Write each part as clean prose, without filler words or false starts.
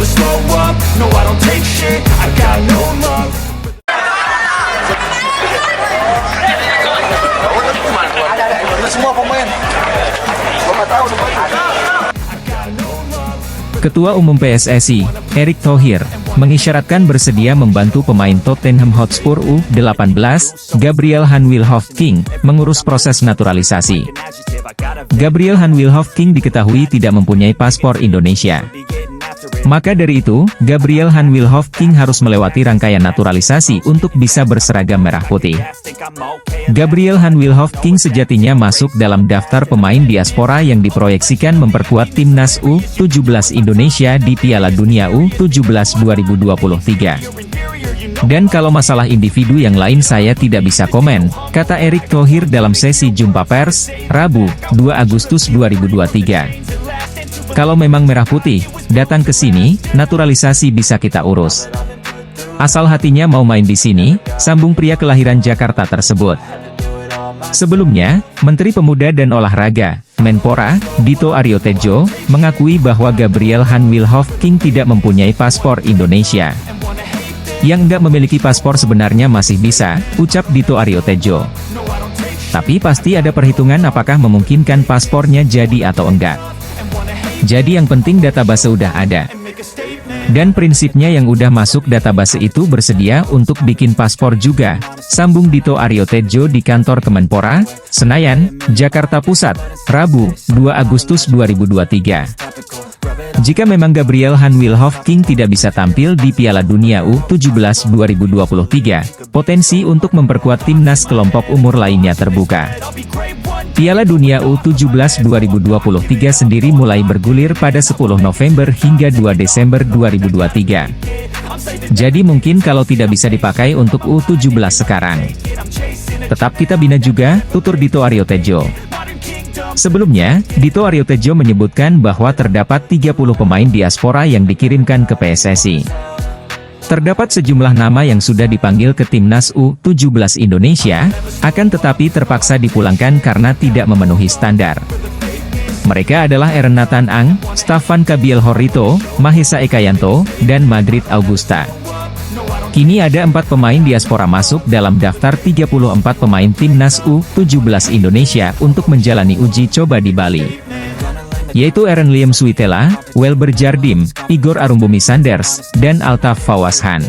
never slow up, no I don't take shit, I got no love. Semua pemain. Ketua Umum PSSI, Erick Thohir, mengisyaratkan bersedia membantu pemain Tottenham Hotspur U18, Gabriel Hanwilhoff-King, mengurus proses naturalisasi. Gabriel Hanwilhoff-King diketahui tidak mempunyai paspor Indonesia. Maka dari itu, Gabriel Hanwilhoff-King harus melewati rangkaian naturalisasi untuk bisa berseragam merah putih. Gabriel Hanwilhoff-King sejatinya masuk dalam daftar pemain diaspora yang diproyeksikan memperkuat timnas U17 Indonesia di Piala Dunia U17 2023. Dan kalau masalah individu yang lain saya tidak bisa komen, kata Erick Thohir dalam sesi jumpa pers, Rabu, 2 Agustus 2023. Kalau memang merah putih, datang ke sini, naturalisasi bisa kita urus. Asal hatinya mau main di sini, sambung pria kelahiran Jakarta tersebut. Sebelumnya, Menteri Pemuda dan Olahraga, Menpora, Dito Aryo Tejo, mengakui bahwa Gabriel Hanwilhoff-King tidak mempunyai paspor Indonesia. Yang enggak memiliki paspor sebenarnya masih bisa, ucap Dito Aryo Tejo. Tapi pasti ada perhitungan apakah memungkinkan paspornya jadi atau enggak. Jadi yang penting database udah ada. Dan prinsipnya yang udah masuk database itu bersedia untuk bikin paspor juga, sambung Dito Aryo Tejo di kantor Kemenpora, Senayan, Jakarta Pusat, Rabu, 2 Agustus 2023. Jika memang Gabriel Hanwilhoff-King tidak bisa tampil di Piala Dunia U17 2023, potensi untuk memperkuat timnas kelompok umur lainnya terbuka. Piala Dunia U17 2023 sendiri mulai bergulir pada 10 November hingga 2 Desember 2023. Jadi mungkin kalau tidak bisa dipakai untuk U17 sekarang, tetap kita bina juga, tutur Dito Aryo Tejo. Sebelumnya, Dito Aryo Tejo menyebutkan bahwa terdapat 30 pemain diaspora yang dikirimkan ke PSSI. Terdapat sejumlah nama yang sudah dipanggil ke timnas U17 Indonesia, akan tetapi terpaksa dipulangkan karena tidak memenuhi standar. Mereka adalah Eren Nathan Ang, Staffan Kabiel Horrito, Mahesa Ekayanto, dan Madrid Augusta. Kini ada 4 pemain diaspora masuk dalam daftar 34 pemain timnas U17 Indonesia untuk menjalani uji coba di Bali, yaitu Eren Liam Suitela, Welber Jardim, Igor Arumbumi Sanders, dan Altaf Fawazhan.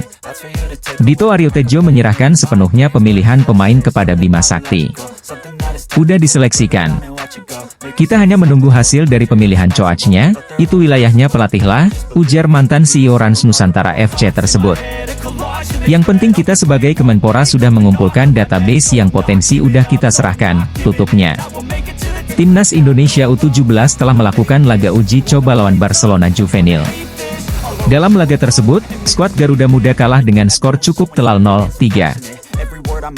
Dito Aryo Tejo menyerahkan sepenuhnya pemilihan pemain kepada Bima Sakti. Udah diseleksikan. Kita hanya menunggu hasil dari pemilihan coachnya, itu wilayahnya pelatihlah, ujar mantan CEO Rans Nusantara FC tersebut. Yang penting kita sebagai Kemenpora sudah mengumpulkan database yang potensi udah kita serahkan, tutupnya. Timnas Indonesia U17 telah melakukan laga uji coba lawan Barcelona Juvenil. Dalam laga tersebut, skuad Garuda Muda kalah dengan skor cukup telal 0-3.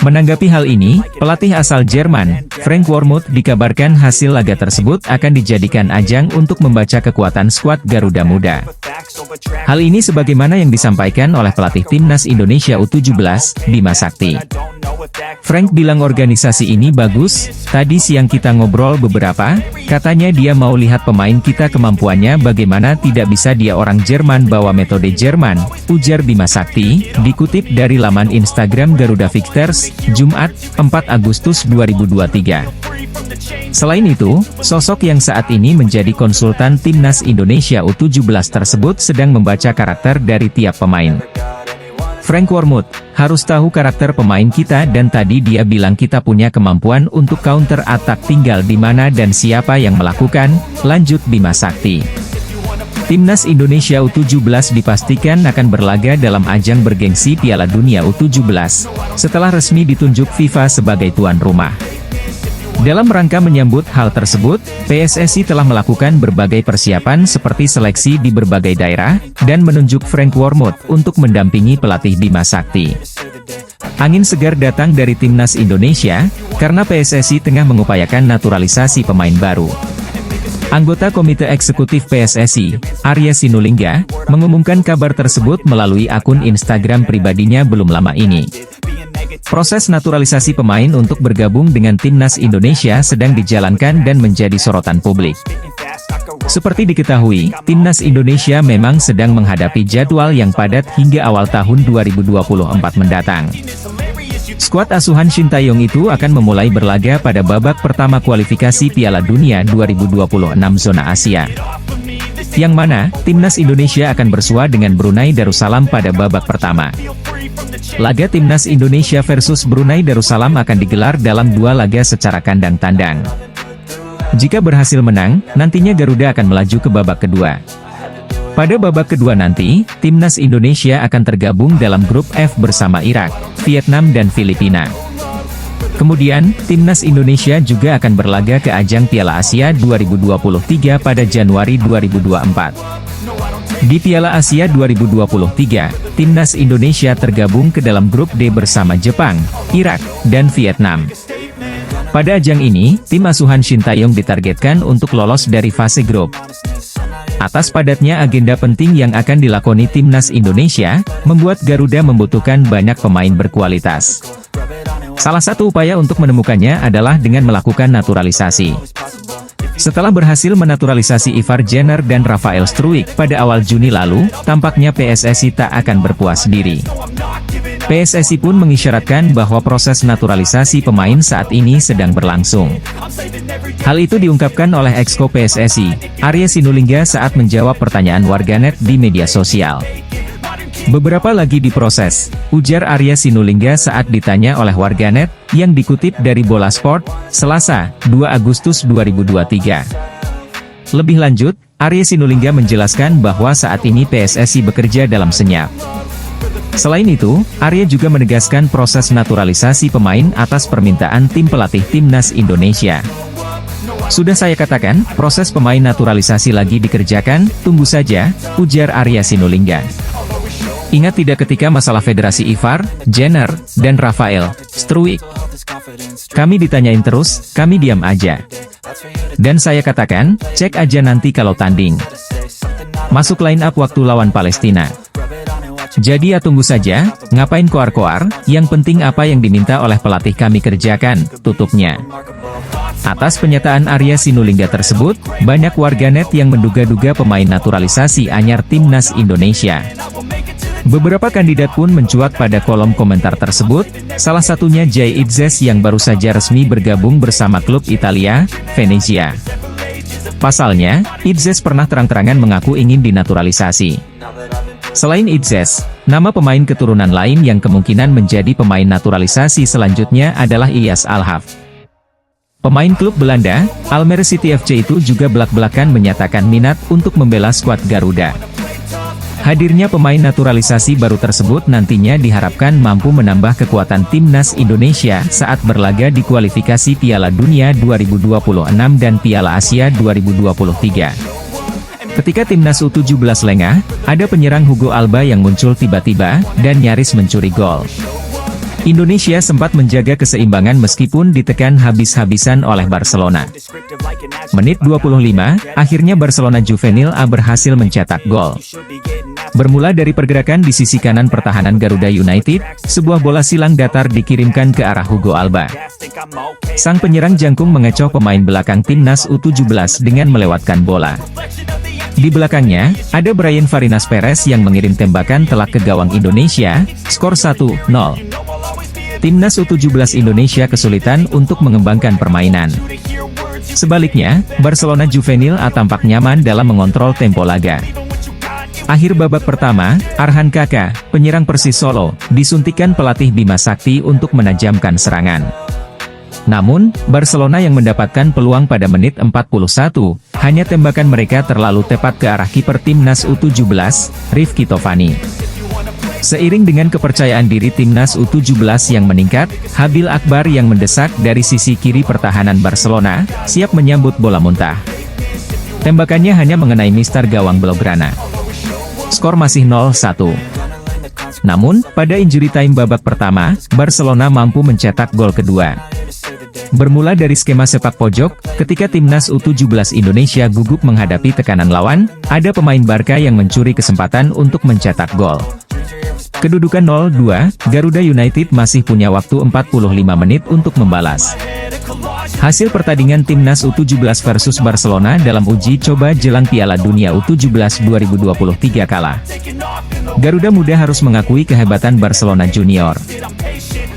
Menanggapi hal ini, pelatih asal Jerman, Frank Wormuth, dikabarkan hasil laga tersebut akan dijadikan ajang untuk membaca kekuatan skuad Garuda Muda. Hal ini sebagaimana yang disampaikan oleh pelatih Timnas Indonesia U17, Bima Sakti. Frank bilang organisasi ini bagus, tadi siang kita ngobrol beberapa, katanya dia mau lihat pemain kita kemampuannya bagaimana, tidak bisa dia orang Jerman bawa metode Jerman, ujar Bima Sakti, dikutip dari laman Instagram Garuda Victors, Jumat, 4 Agustus 2023. Selain itu, sosok yang saat ini menjadi konsultan Timnas Indonesia U17 tersebut sedang membaca karakter dari tiap pemain. Frank Wormuth, harus tahu karakter pemain kita dan tadi dia bilang kita punya kemampuan untuk counter attack, tinggal di mana dan siapa yang melakukan, lanjut Bima Sakti. Timnas Indonesia U17 dipastikan akan berlaga dalam ajang bergengsi Piala Dunia U17, setelah resmi ditunjuk FIFA sebagai tuan rumah. Dalam rangka menyambut hal tersebut, PSSI telah melakukan berbagai persiapan seperti seleksi di berbagai daerah, dan menunjuk Frank Wormuth untuk mendampingi pelatih Bima Sakti. Angin segar datang dari Timnas Indonesia, karena PSSI tengah mengupayakan naturalisasi pemain baru. Anggota Komite Eksekutif PSSI, Arya Sinulinga, mengumumkan kabar tersebut melalui akun Instagram pribadinya belum lama ini. Proses naturalisasi pemain untuk bergabung dengan Timnas Indonesia sedang dijalankan dan menjadi sorotan publik. Seperti diketahui, timnas Indonesia memang sedang menghadapi jadwal yang padat hingga awal tahun 2024 mendatang. Skuad asuhan Shin Tae-yong itu akan memulai berlaga pada babak pertama kualifikasi Piala Dunia 2026 zona Asia. Yang mana, timnas Indonesia akan bersua dengan Brunei Darussalam pada babak pertama. Laga timnas Indonesia versus Brunei Darussalam akan digelar dalam 2 laga secara kandang tandang. Jika berhasil menang, nantinya Garuda akan melaju ke babak kedua. Pada babak kedua nanti, timnas Indonesia akan tergabung dalam grup F bersama Irak, Vietnam dan Filipina. Kemudian, timnas Indonesia juga akan berlaga ke ajang Piala Asia 2023 pada Januari 2024. Di Piala Asia 2023, timnas Indonesia tergabung ke dalam grup D bersama Jepang, Irak, dan Vietnam. Pada ajang ini, tim asuhan Shin Tae-yong ditargetkan untuk lolos dari fase grup. Atas padatnya agenda penting yang akan dilakoni timnas Indonesia, membuat Garuda membutuhkan banyak pemain berkualitas. Salah satu upaya untuk menemukannya adalah dengan melakukan naturalisasi. Setelah berhasil menaturalisasi Ivar Jenner dan Rafael Struijk pada awal Juni lalu, tampaknya PSSI tak akan berpuas diri. PSSI pun mengisyaratkan bahwa proses naturalisasi pemain saat ini sedang berlangsung. Hal itu diungkapkan oleh Exco PSSI, Arya Sinulinga saat menjawab pertanyaan warganet di media sosial. Beberapa lagi diproses, ujar Arya Sinulinga saat ditanya oleh warganet, yang dikutip dari Bola Sport, Selasa, 2 Agustus 2023. Lebih lanjut, Arya Sinulinga menjelaskan bahwa saat ini PSSI bekerja dalam senyap. Selain itu, Arya juga menegaskan proses naturalisasi pemain atas permintaan tim pelatih timnas Indonesia. Sudah saya katakan, proses pemain naturalisasi lagi dikerjakan, tunggu saja, ujar Arya Sinulinga. Ingat tidak ketika masalah federasi Ivar, Jenner, dan Rafael Struijk? Kami ditanyain terus, kami diam aja. Dan saya katakan, cek aja nanti kalau tanding. Masuk line up waktu lawan Palestina. Jadi ya tunggu saja, ngapain koar-koar, yang penting apa yang diminta oleh pelatih kami kerjakan, tutupnya. Atas pernyataan Arya Sinulinga tersebut, banyak warganet yang menduga-duga pemain naturalisasi anyar timnas Indonesia. Beberapa kandidat pun mencuat pada kolom komentar tersebut, salah satunya Jay Itzes yang baru saja resmi bergabung bersama klub Italia, Venezia. Pasalnya, Itzes pernah terang-terangan mengaku ingin dinaturalisasi. Selain Itzes, nama pemain keturunan lain yang kemungkinan menjadi pemain naturalisasi selanjutnya adalah Ilyas Alhaf. Pemain klub Belanda, Almere City FC itu juga belak-belakan menyatakan minat untuk membela skuad Garuda. Hadirnya pemain naturalisasi baru tersebut nantinya diharapkan mampu menambah kekuatan timnas Indonesia saat berlaga di kualifikasi Piala Dunia 2026 dan Piala Asia 2023. Ketika timnas U17 lengah, ada penyerang Hugo Alba yang muncul tiba-tiba, dan nyaris mencuri gol. Indonesia sempat menjaga keseimbangan meskipun ditekan habis-habisan oleh Barcelona. Menit 25, akhirnya Barcelona Juvenil A berhasil mencetak gol. Bermula dari pergerakan di sisi kanan pertahanan Garuda United, sebuah bola silang datar dikirimkan ke arah Hugo Alba. Sang penyerang jangkung mengecoh pemain belakang timnas U17 dengan melewatkan bola. Di belakangnya, ada Brian Farinas Perez yang mengirim tembakan telak ke gawang Indonesia, skor 1-0. Timnas U17 Indonesia kesulitan untuk mengembangkan permainan. Sebaliknya, Barcelona Juvenil A tampak nyaman dalam mengontrol tempo laga. Akhir babak pertama, Arhan Kaka, penyerang Persis Solo, disuntikkan pelatih Bima Sakti untuk menajamkan serangan. Namun, Barcelona yang mendapatkan peluang pada menit 41, hanya tembakan mereka terlalu tepat ke arah kiper timnas U17, Rifki Tovani. Seiring dengan kepercayaan diri timnas U17 yang meningkat, Habil Akbar yang mendesak dari sisi kiri pertahanan Barcelona, siap menyambut bola muntah. Tembakannya hanya mengenai mistar gawang Blaugrana. Skor masih 0-1. Namun, pada injury time babak pertama, Barcelona mampu mencetak gol kedua. Bermula dari skema sepak pojok, ketika timnas U17 Indonesia gugup menghadapi tekanan lawan, ada pemain Barca yang mencuri kesempatan untuk mencetak gol. Kedudukan 0-2, Garuda United masih punya waktu 45 menit untuk membalas. Hasil pertandingan Timnas U17 versus Barcelona dalam uji coba jelang Piala Dunia U17 2023 kalah. Garuda Muda harus mengakui kehebatan Barcelona Junior.